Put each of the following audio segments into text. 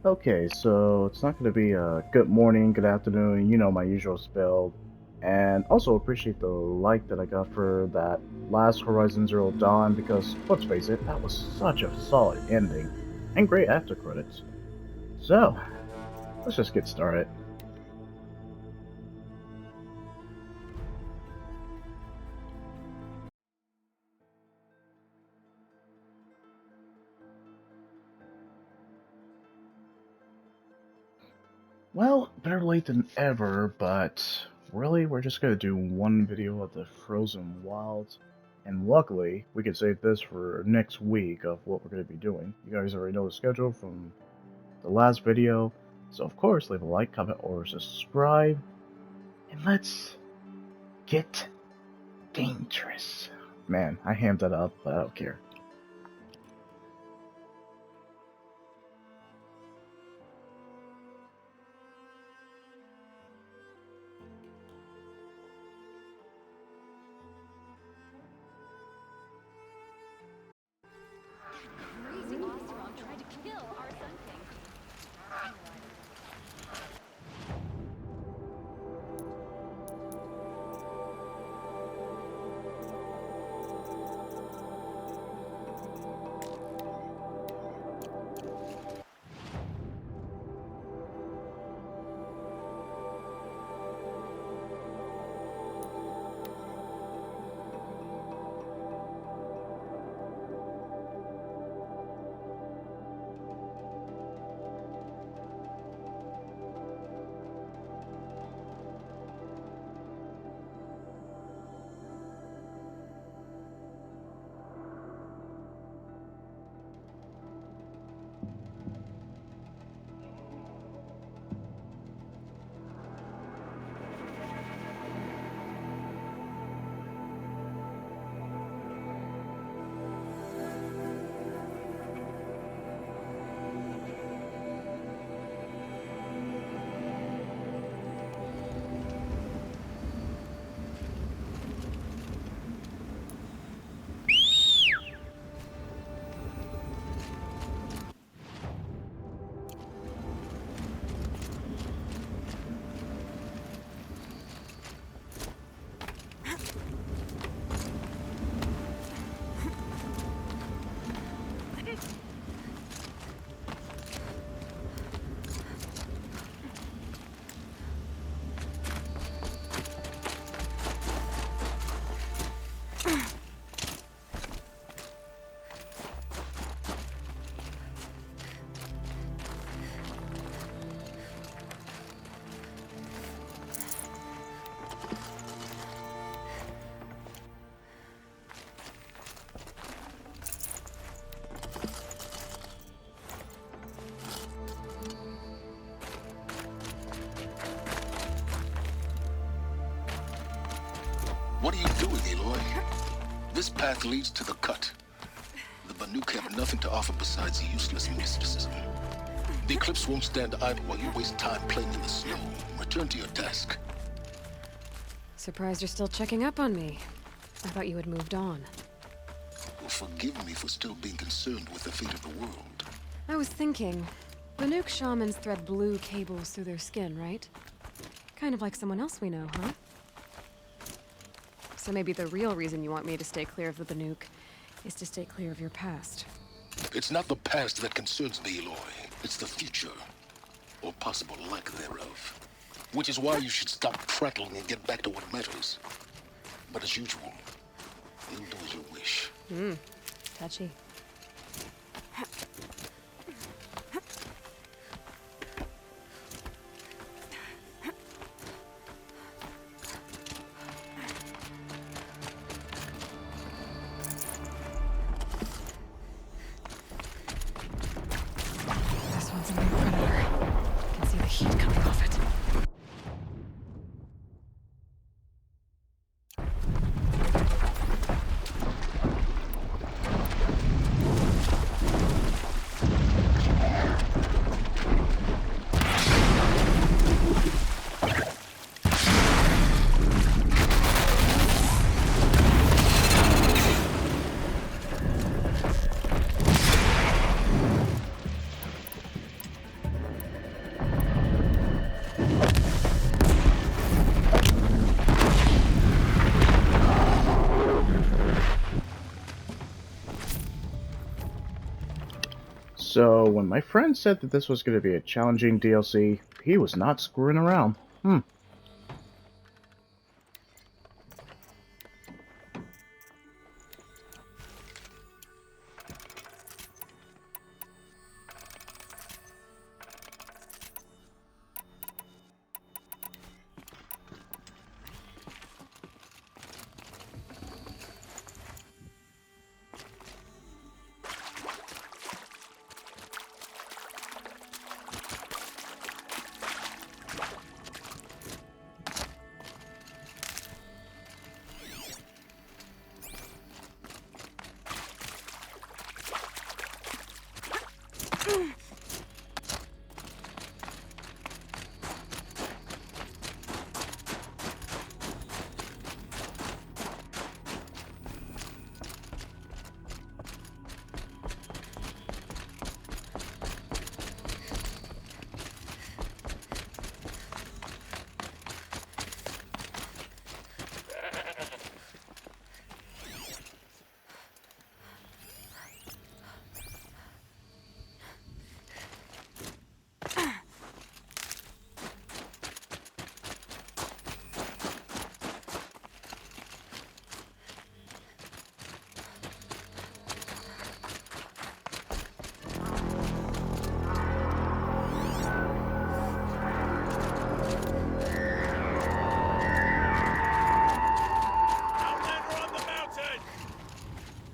Okay, so it's not going to be a good morning, good afternoon, my usual spill. And also appreciate the like that I got for that last Horizon Zero Dawn because, let's face it, that was such a solid ending and great after credits. So, let's just get started. Well, better late than ever, but really, we're just gonna do one video of the Frozen Wilds. And luckily, we can save this for next week of what we're gonna be doing. You guys already know the schedule from the last video, so of course, leave a like, comment, or subscribe. And let's get dangerous. Man, I hammed that up, but I don't care. Crazy Osteron tried to kill our Sun King. What are you doing, Aloy? This path leads to the cut. The Banuk have nothing to offer besides useless mysticism. The Eclipse won't stand idle while you waste time playing in the snow. Return to your task. Surprised you're still checking up on me. I thought you had moved on. Well, forgive me for still being concerned with the fate of the world. I was thinking, Banuk shamans thread blue cables through their skin, right? Kind of like someone else we know, huh? So maybe the real reason you want me to stay clear of the Banuk is to stay clear of your past. It's not the past that concerns me, Aloy. It's the future. Or possible lack thereof. Which is why you should stop prattling and get back to what matters. But as usual, you'll do as you wish. Touchy. This one's a new predator. I can see the heat coming off it. So, when my friend said that this was going to be a challenging DLC, he was not screwing around.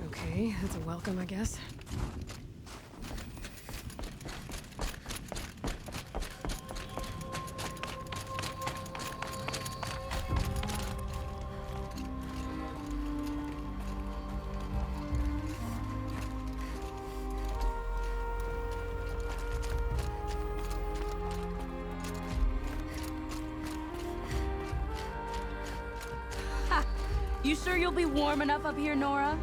Okay, that's a welcome, I guess. You sure you'll be warm enough up here, Nora?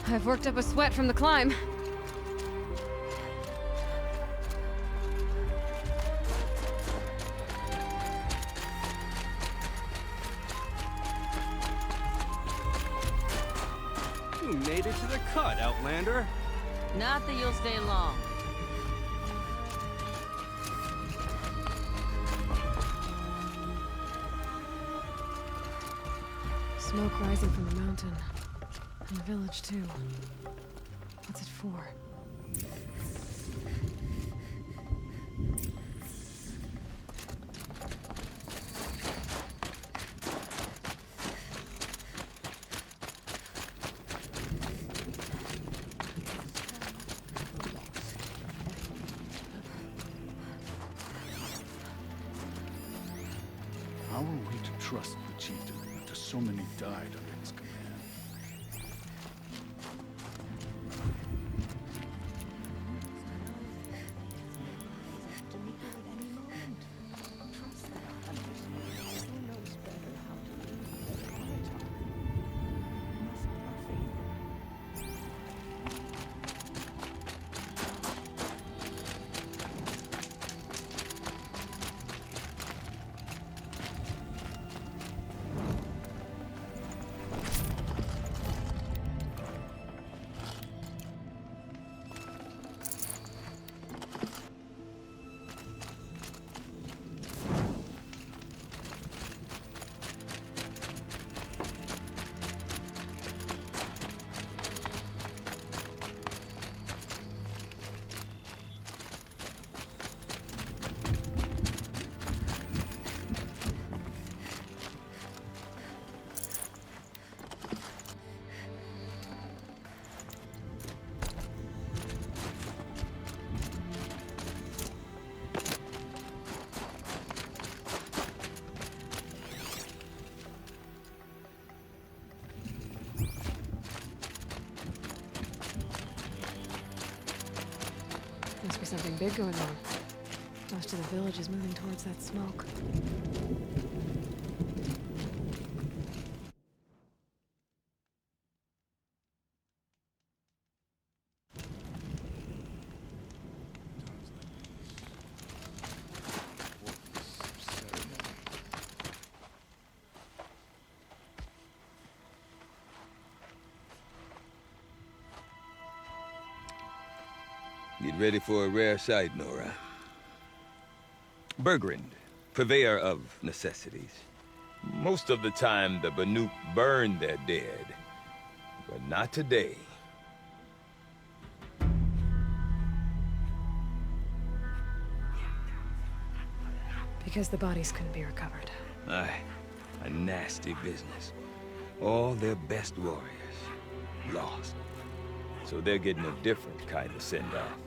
I've worked up a sweat from the climb. You made it to the cut, Outlander. Not that you'll stay long. Smoke rising from the mountain. And the village, too. What's it for? How are we to trust the chieftain after so many died under his command? Must be something big going on. Most of the village is moving towards that smoke. Get ready for a rare sight, Nora. Bergrand, purveyor of necessities. Most of the time, the Banuk burn their dead. But not today. Because the bodies couldn't be recovered. Aye, a nasty business. All their best warriors lost. So they're getting a different kind of send-off.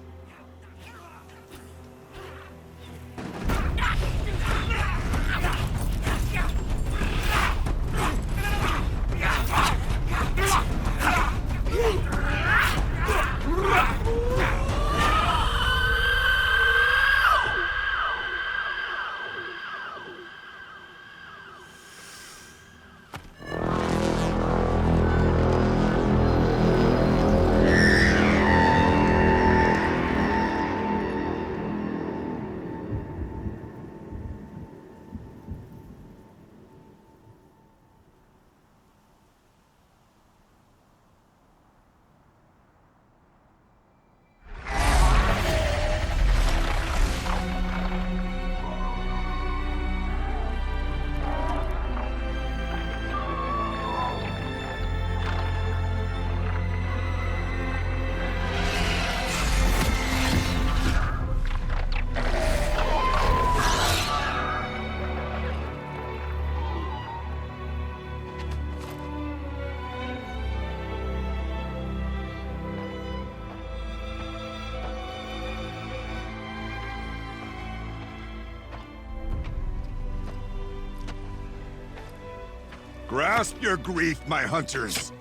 Grasp your grief, my hunters,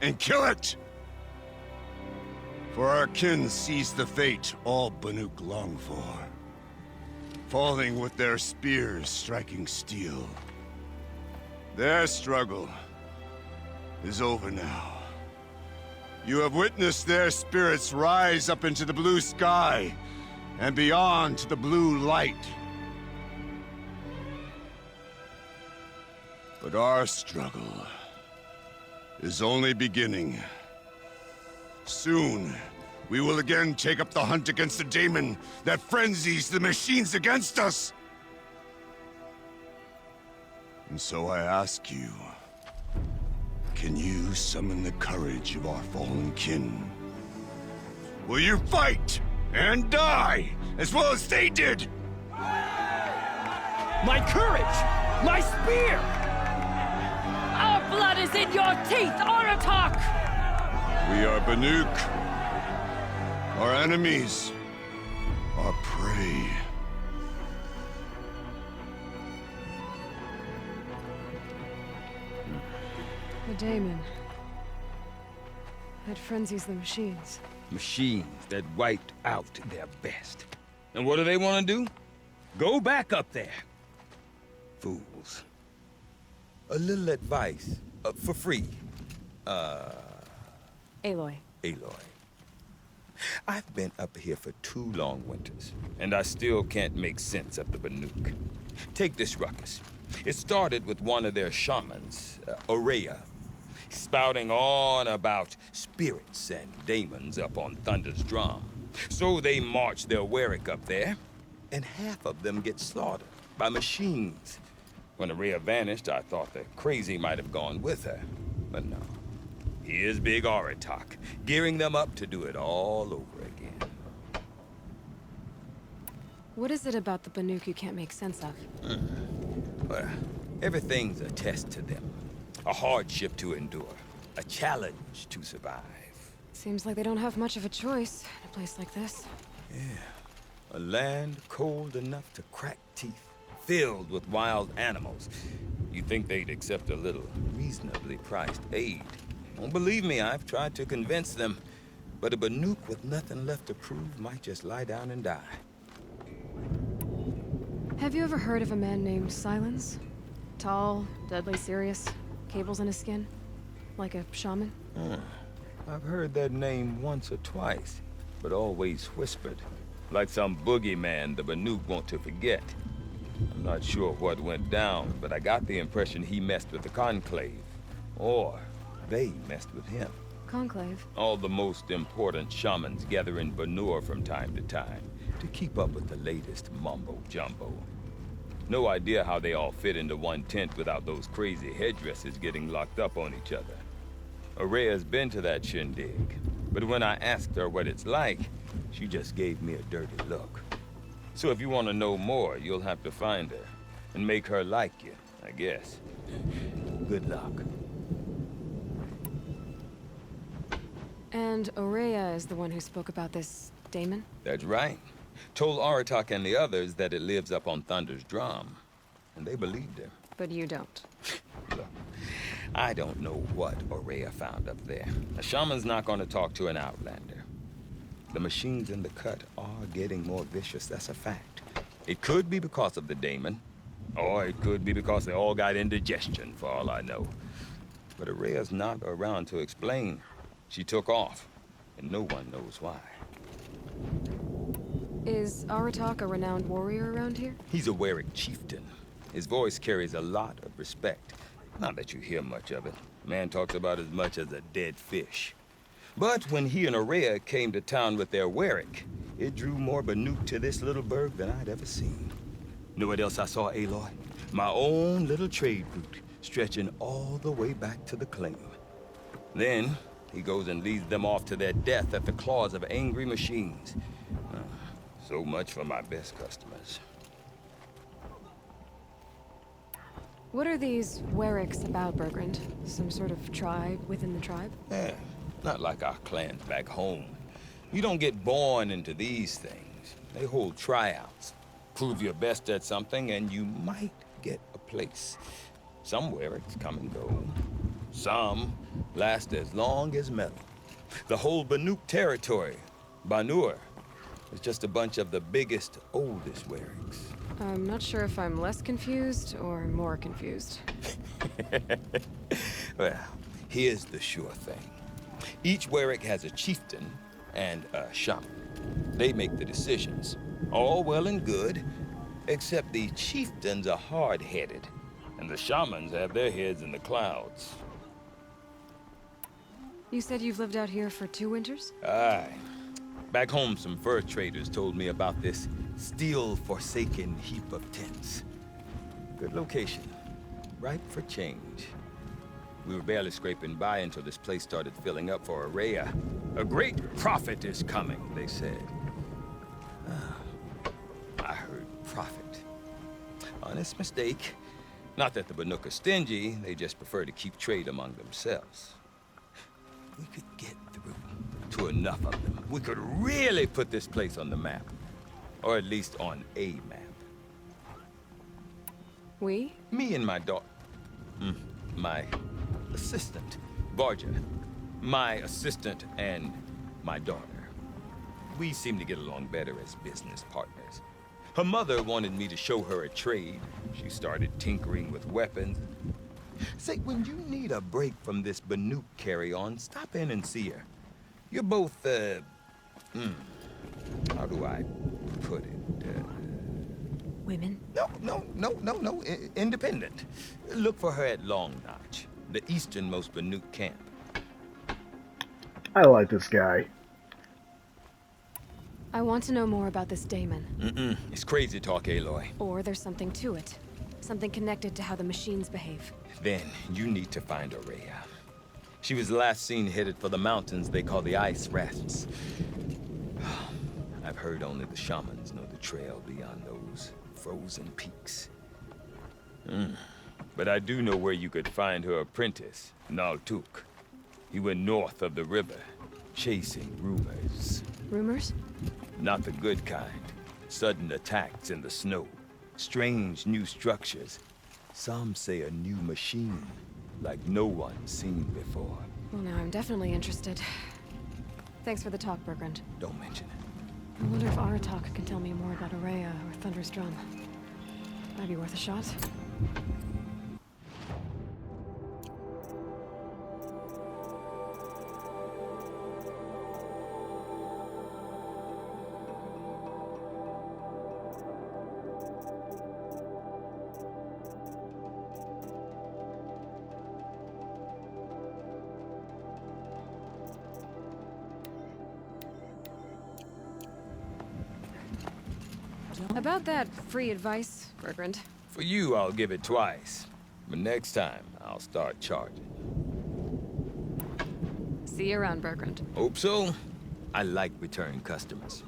and kill it! For our kin sees the fate all Banuk long for. Falling with their spears striking steel. Their struggle is over now. You have witnessed their spirits rise up into the blue sky, and beyond to the blue light. But our struggle is only beginning. Soon, we will again take up the hunt against the daemon that frenzies the machines against us. And so I ask you, can you summon the courage of our fallen kin? Will you fight and die as well as they did? My courage! My spear! Our blood is in your teeth, Aratak! We are Banuk. Our enemies are prey. The daemon. That frenzies the machines. Machines that wiped out their best. And what do they want to do? Go back up there. Fools. A little advice, for free. Aloy. Aloy. I've been up here for 2 long winters, and I still can't make sense of the Banuk. Take this ruckus. It started with one of their shamans, Aurea, spouting on about spirits and daemons up on Thunder's drum. So they march their Warwick up there, and half of them get slaughtered by machines. When Aurea vanished, I thought the crazy might have gone with her, but no. Here's Big Aratak, gearing them up to do it all over again. What is it about the Banuk you can't make sense of? Well, everything's a test to them. A hardship to endure. A challenge to survive. Seems like they don't have much of a choice in a place like this. Yeah. A land cold enough to crack teeth. Filled with wild animals. You'd think they'd accept a little reasonably priced aid. Don't believe me, I've tried to convince them. But a Banuk with nothing left to prove might just lie down and die. Have you ever heard of a man named Silence? Tall, deadly serious, cables in his skin? Like a shaman? I've heard that name once or twice, but always whispered. Like some boogeyman the Banuk want to forget. I'm not sure what went down, but I got the impression he messed with the Conclave. Or they messed with him. Conclave? All the most important shamans gather in Banuk from time to time to keep up with the latest mumbo-jumbo. No idea how they all fit into one tent without those crazy headdresses getting locked up on each other. Araya's been to that shindig, but when I asked her what it's like, she just gave me a dirty look. So if you want to know more, you'll have to find her and make her like you, I guess. Good luck. And Aurea is the one who spoke about this daemon? That's right. Told Aratak and the others that it lives up on Thunder's drum, and they believed him. But you don't. Look, I don't know what Aurea found up there. A shaman's not going to talk to an outlander. The machines in the cut are getting more vicious, that's a fact. It could be because of the daemon, or it could be because they all got indigestion, for all I know. But Aurea's not around to explain. She took off, and no one knows why. Is Aratak a renowned warrior around here? He's a Warwick chieftain. His voice carries a lot of respect. Not that you hear much of it. Man talks about as much as a dead fish. But when he and Aurea came to town with their Warwick, it drew more Banuk to this little burg than I'd ever seen. Know what else I saw, Aloy? My own little trade route, stretching all the way back to the claim. Then, he goes and leads them off to their death at the claws of angry machines. So much for my best customers. What are these Wericks about, Bergrand? Some sort of tribe within the tribe? Yeah, not like our clans back home. You don't get born into these things. They hold tryouts. Prove your best at something and you might get a place. Some Wericks come and go. Some last as long as metal. The whole Banuk territory, Banur, is just a bunch of the biggest, oldest Wericks. I'm not sure if I'm less confused or more confused. Well, here's the sure thing. Each Warwick has a chieftain and a shaman. They make the decisions. All well and good, except the chieftains are hard-headed, and the shamans have their heads in the clouds. You said you've lived out here for 2 winters? Aye. Back home, some fur traders told me about this steel-forsaken heap of tents. Good location. Ripe for change. We were barely scraping by until this place started filling up for Aurea. A great prophet is coming, they said. I heard prophet. Honest mistake. Not that the Banuk are stingy, they just prefer to keep trade among themselves. We could get through to enough of them. We could really put this place on the map. Or at least on a map. We? Me and my daughter. My assistant, Barja. My assistant and my daughter. We seem to get along better as business partners. Her mother wanted me to show her a trade. She started tinkering with weapons. Say, when you need a break from this Banuk carry-on, stop in and see her. You're both, how do I put it? Women? No. Independent. Look for her at Long Notch, the easternmost Banuk camp. I like this guy. I want to know more about this daemon. It's crazy talk, Aloy. Or there's something to it. Something connected to how the machines behave. Then you need to find Aurea. She was last seen headed for the mountains they call the Ice Rasts. I've heard only the shamans know the trail beyond those frozen peaks. But I do know where you could find her apprentice, Naltuk. He went north of the river, chasing rumors. Rumors? Not the good kind. Sudden attacks in the snow. Strange new structures. Some say a new machine, like no one's seen before. Well, now I'm definitely interested. Thanks for the talk, Bergrand. Don't mention it. I wonder if Aratak can tell me more about Aurea or Thunder's Drum. Might be worth a shot. About that free advice, Bergrand. For you, I'll give it twice. But next time, I'll start charging. See you around, Bergrand. Hope so. I like return customers.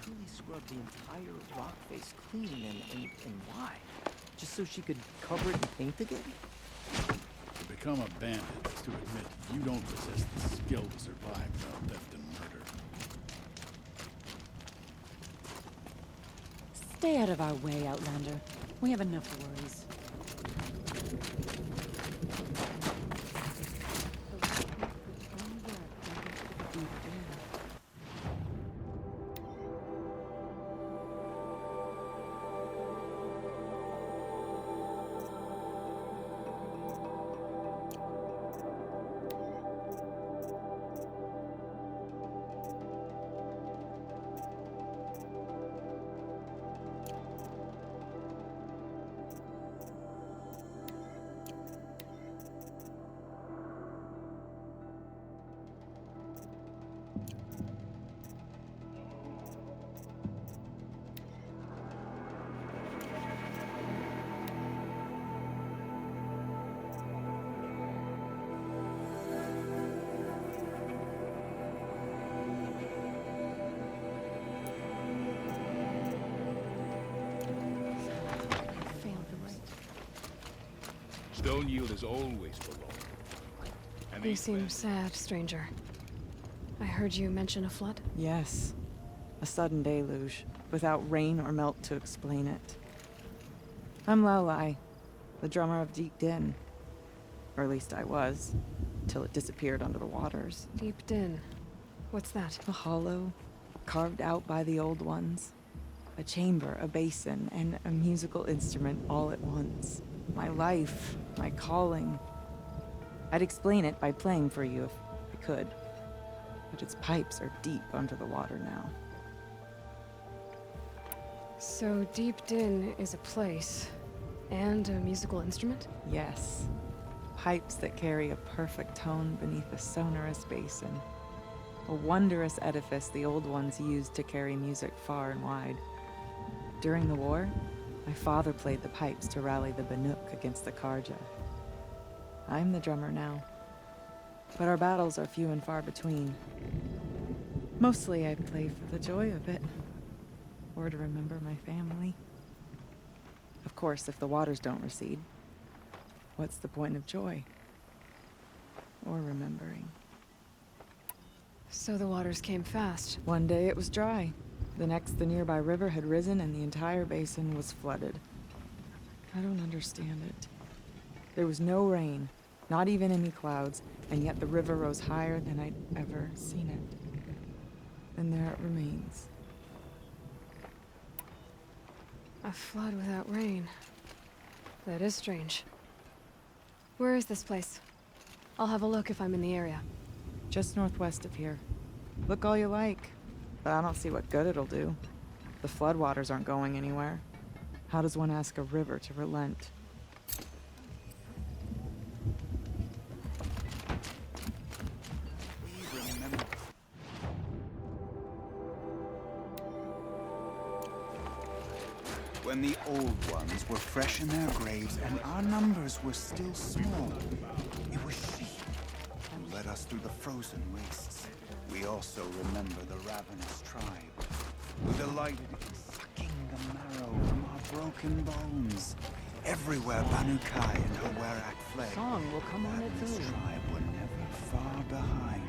Truly scrubbed the entire rock face clean, and why? Just so she could cover it in paint again? To become a bandit is to admit you don't possess the skill to survive without theft and murder. Stay out of our way, Outlander. We have enough worries. Stone yield is always for long. And You these seem bandits- sad, stranger. I heard you mention a flood. Yes. A sudden deluge, without rain or melt to explain it. I'm Lowlai, the drummer of Deep Din. Or at least I was, till it disappeared under the waters. Deep Din. What's that? A hollow, carved out by the old ones. A chamber, a basin, and a musical instrument all at once. My life, my calling. I'd explain it by playing for you if I could. But its pipes are deep under the water now. So Deep Din is a place and a musical instrument? Yes. Pipes that carry a perfect tone beneath a sonorous basin. A wondrous edifice the old ones used to carry music far and wide. During the war, my father played the pipes to rally the Banuk against the Karja. I'm the drummer now. But our battles are few and far between. Mostly I play for the joy of it. Or to remember my family. Of course, if the waters don't recede, what's the point of joy? Or remembering? So the waters came fast. One day it was dry. The next, the nearby river had risen and the entire basin was flooded. I don't understand it. There was no rain, not even any clouds, and yet the river rose higher than I'd ever seen it. And there it remains. A flood without rain. That is strange. Where is this place? I'll have a look if I'm in the area. Just northwest of here. Look all you like, but I don't see what good it'll do. The floodwaters aren't going anywhere. How does one ask a river to relent? When the old ones were fresh in their graves and our numbers were still small, it was she who led us through the frozen wastes. We also remember the ravenous tribe, who delighted in sucking the marrow from our broken bones. Everywhere Banukai and her Werak fled, Song will come on its ravenous own. tribe were never far behind.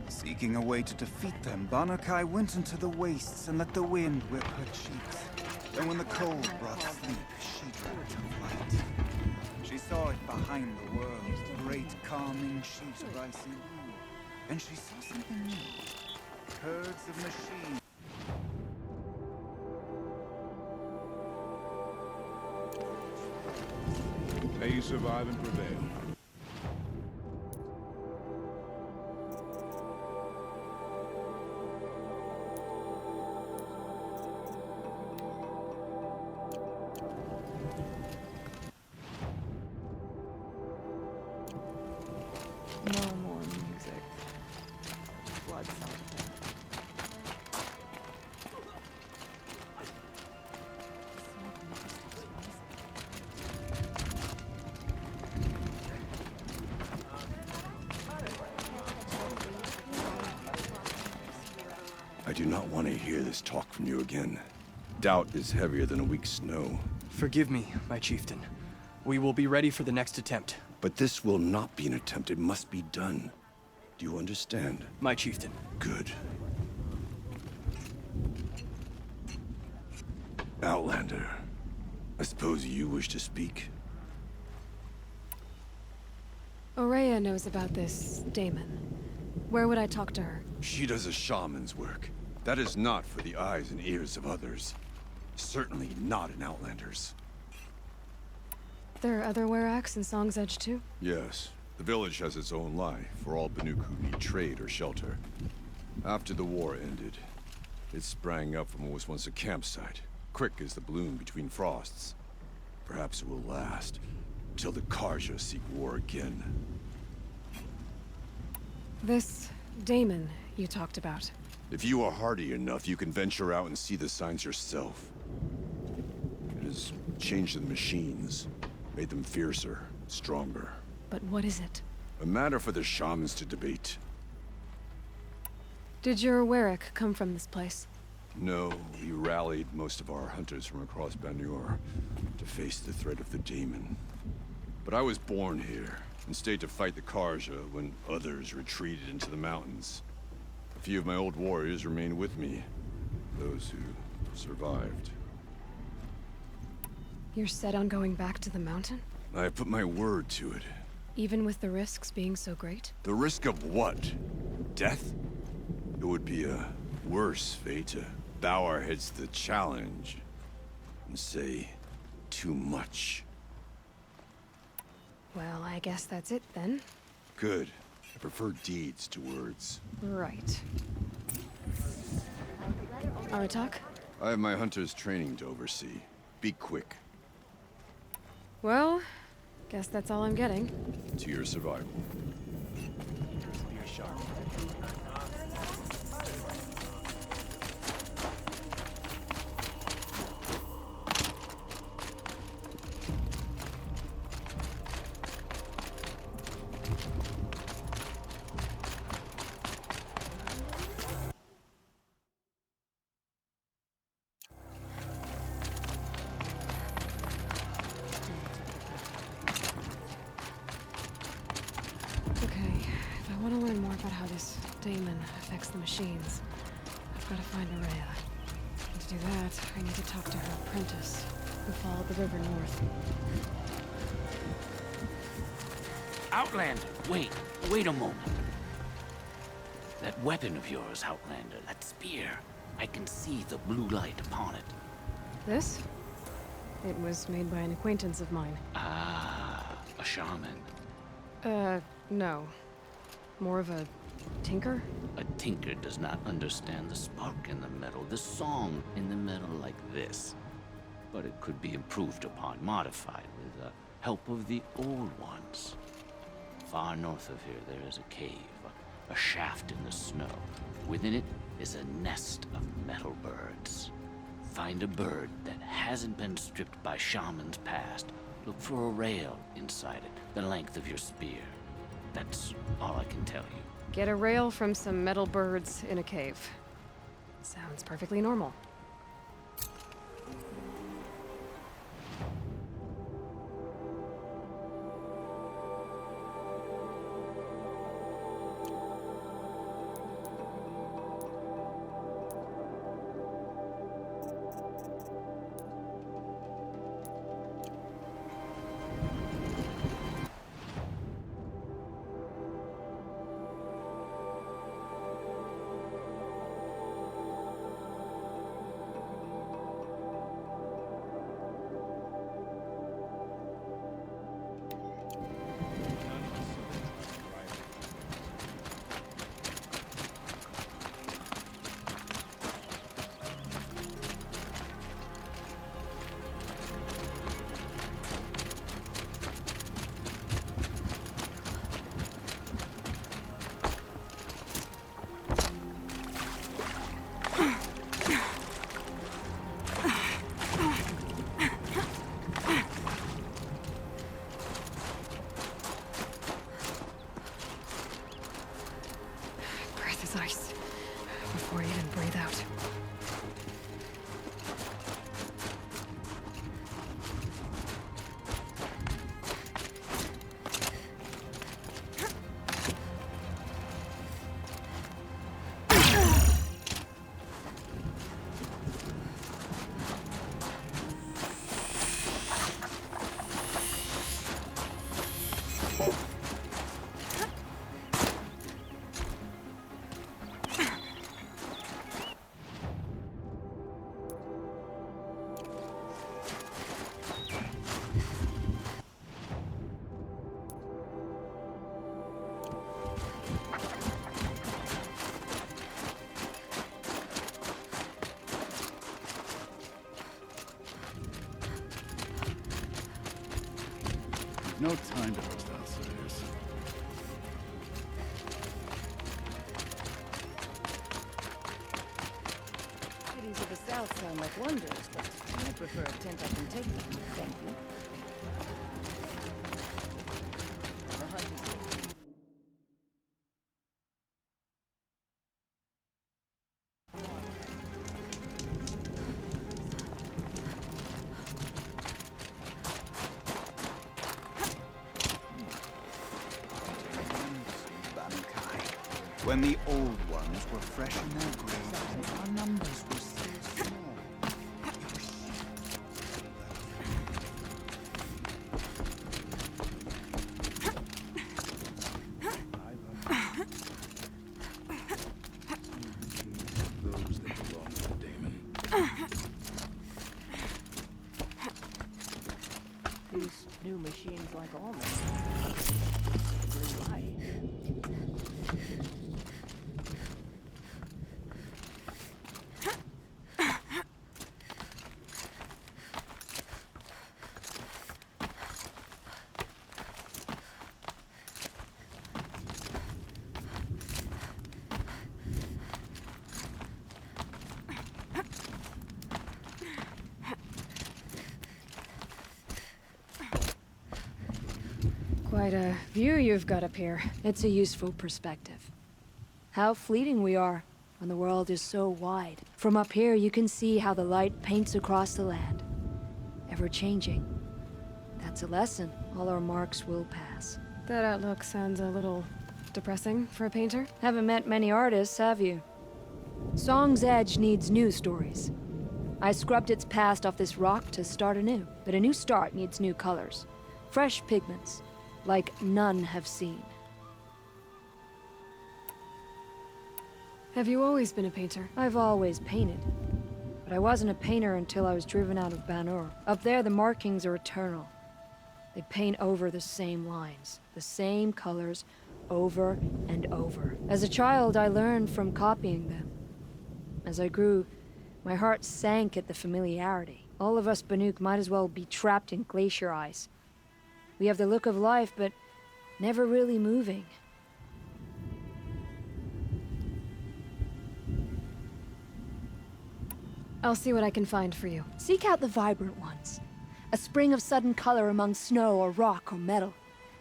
Seeking a way to defeat them, Banukai went into the wastes and let the wind whip her cheeks. And when the cold brought sleep, she dreamt of light. She saw it behind the world, great calming sheet rising. And she saw something new. Herds of machines. May you survive and prevail. No more music. Blood something. I do not want to hear this talk from you again. Doubt is heavier than a week's snow. Forgive me, my chieftain. We will be ready for the next attempt. But this will not be an attempt. It must be done. Do you understand? My chieftain. Good. Outlander, I suppose you wish to speak? Aurea knows about this Damon. Where would I talk to her? She does a shaman's work. That is not for the eyes and ears of others. Certainly not an Outlander's. There are other Weraks in Song's Edge too? Yes. The village has its own life for all Banuk who need trade or shelter. After the war ended, it sprang up from what was once a campsite, quick as the bloom between frosts. Perhaps it will last, till the Karja seek war again. This Damon you talked about. If you are hardy enough, you can venture out and see the signs yourself. It has changed the machines, made them fiercer, stronger. But what is it? A matter for the shamans to debate. Did your Werak come from this place? No, we rallied most of our hunters from across Banur to face the threat of the demon. But I was born here, and stayed to fight the Karja when others retreated into the mountains. A few of my old warriors remained with me, those who survived. You're set on going back to the mountain? I have put my word to it. Even with the risks being so great? The risk of what? Death? It would be a worse fate to bow our heads to the challenge and say too much. Well, I guess that's it then. Good. I prefer deeds to words. Right. Aratak? I have my hunter's training to oversee. Be quick. Well, guess that's all I'm getting. To your survival. Damon affects the machines. I've got to find Aurea. And to do that, I need to talk to her apprentice, who followed the river north. Outlander, wait a moment. That weapon of yours, Outlander, that spear, I can see the blue light upon it. This? It was made by an acquaintance of mine. Ah, a shaman. No. More of a tinker? A tinker does not understand the spark in the metal, the song in the metal like this. But it could be improved upon, modified, with the help of the old ones. Far north of here, there is a cave, a shaft in the snow. Within it is a nest of metal birds. Find a bird that hasn't been stripped by shamans past. Look for a rail inside it, the length of your spear. That's all I can tell you. Get a rail from some metal birds in a cave. Sounds perfectly normal. breathe out. No time to host outsiders. Cities of the South sound like wonders, but I prefer a tent I can take with me, thank you. The hunt is Banuk. When the old ones were fresh in their graves, and our numbers were still small. Those that belong to the daemon. these new machines like all machines. Blue light. Quite a view you've got up here. It's a useful perspective. How fleeting we are when the world is so wide. From up here, you can see how the light paints across the land. Ever changing. That's a lesson. All our marks will pass. That outlook sounds a little depressing for a painter. Haven't met many artists, have you? Song's Edge needs new stories. I scrubbed its past off this rock to start anew. But a new start needs new colors. Fresh pigments. Like none have seen. Have you always been a painter? I've always painted. But I wasn't a painter until I was driven out of Banuk. Up there, the markings are eternal. They paint over the same lines, the same colors, over and over. As a child, I learned from copying them. As I grew, my heart sank at the familiarity. All of us Banuk might as well be trapped in glacier ice. We have the look of life, but never really moving. I'll see what I can find for you. Seek out the vibrant ones. A spring of sudden color among snow or rock or metal.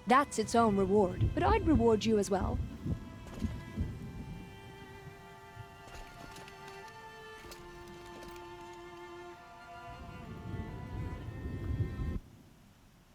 That's its own reward, but I'd reward you as well.